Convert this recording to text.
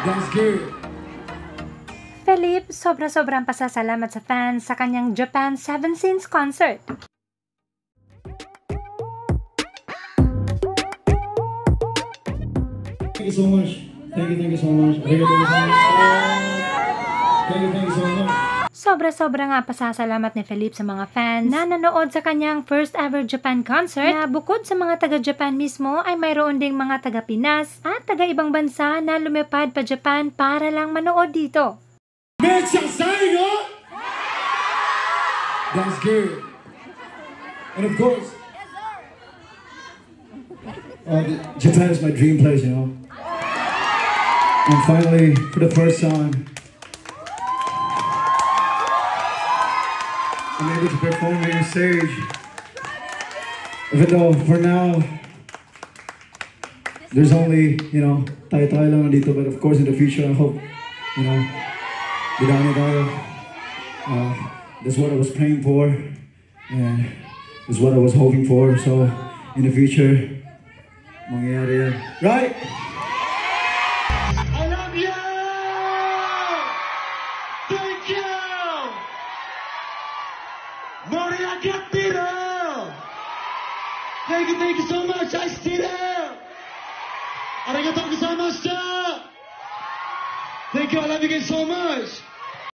That's good. Philip, sobra-sobrang pasasalamat sa fans sa kanyang Japan 7 Scenes concert. Thank you so much. Thank you so much. Thank you so much. Sobra-sobra nga pasasalamat ni Philip sa mga fans na nanood sa kanyang first ever Japan concert na bukod sa mga taga-Japan mismo ay mayroon ding mga taga-Pinas at taga-ibang bansa na lumipad pa Japan para lang manood dito. That's good. And of course, Japan is my dream place, you know. And finally, for the first time, I'm able to perform on stage. Even though for now, there's only, you know, tayo-tayo lang nandito, but of course in the future, I hope, you know, bidami tayo. That's what I was praying for, and that's what I was hoping for. So in the future, mangyayari yan. Right? I love you! Thank you! Thank you so much, I still am! Arigatou gozaimashita! Thank you, I love you guys so much!